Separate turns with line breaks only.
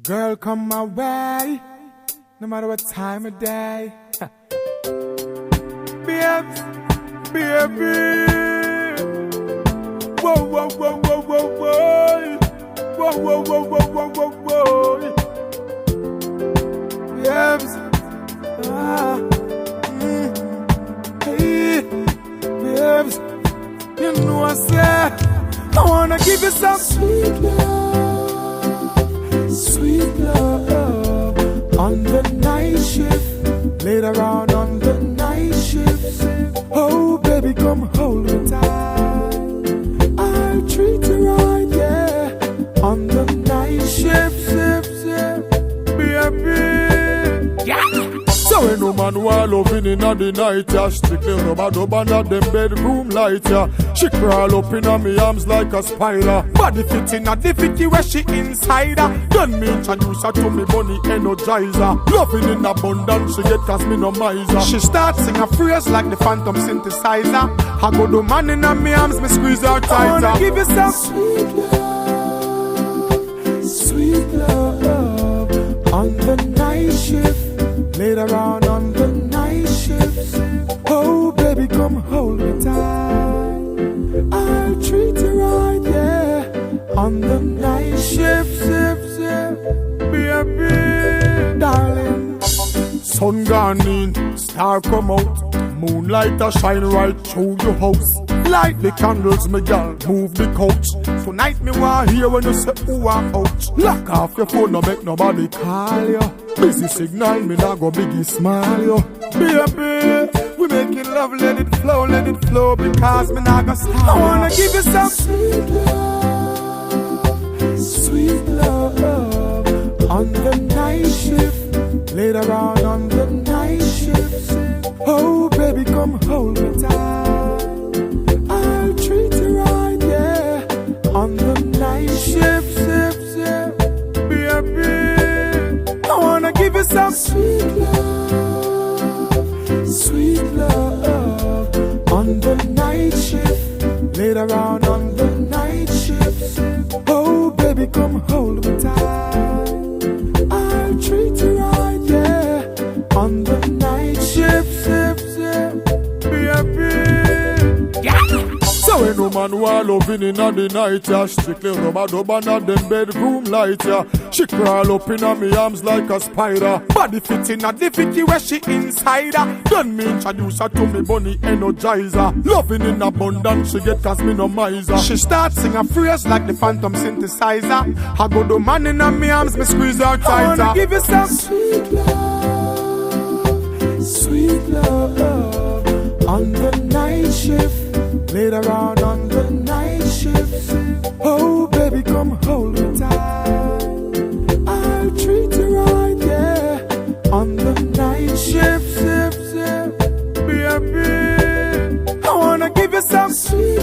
Girl, come my way, no matter what time of day. Babes, baby. Whoa, whoa, whoa, whoa, whoa, whoa. Whoa, whoa, whoa, whoa, whoa, whoa, whoa. Babes, hey, babes, you know I said I wanna give you some sweet love on the night shift, later on the night shift. Oh baby, come hold me tight, I'll treat you right, yeah, on the night shift, baby, yeah. So ain't no man who loving in the night, yeah. Strictly rubber under them bedroom light, yeah. She crawl up in me arms like a spider. Body fit in the fitty where she inside her. Then me introduce her to me bunny energizer. Loving in abundance, she get cause me no miser. She starts sing a phrase like the phantom synthesizer. I go do man in me arms, me squeeze her tighter. I wanna give you some sweet love on the night shift, later on the night shift. Oh baby, come hold me tight, I'll treat you right, yeah, on the night shift, baby, darling. Sun gone in, star come out, moonlight a shine right through your house. Light the candles, me girl, move the couch. Tonight me want hear when you say ooh ah ouch. Lock off your phone, no make nobody call you. Busy signal, me nah go biggie smile you. Baby, we making love, let it flow, because me nah go stop. I wanna give you some sweet love on the night shift, later on the night shift. Oh baby, come hold me tight, I'll treat you right, yeah, on the night shift, baby. I wanna give you some sweet love on the night shift, later on the night shift. Oh baby, come hold me tight, I'll treat you right, yeah, on the night shift, baby. Yeah. So ain't no man who loving in the night, yeah. Strictly rubber under them bedroom light, yeah. She crawl up in me arms like a spider. Body fit in the fitty where she inside her. Then me introduce her to me bunny energizer. Loving in abundance, she get cause me no miser. She starts sing a phrase like the phantom synthesizer. I go do man in me arms, me squeeze her tighter. I wanna give you some sweet love on the night shift, later on the night shift. Oh baby, come hold me tight, I'll treat you right, yeah, on the night shift, baby. I wanna give you some sweet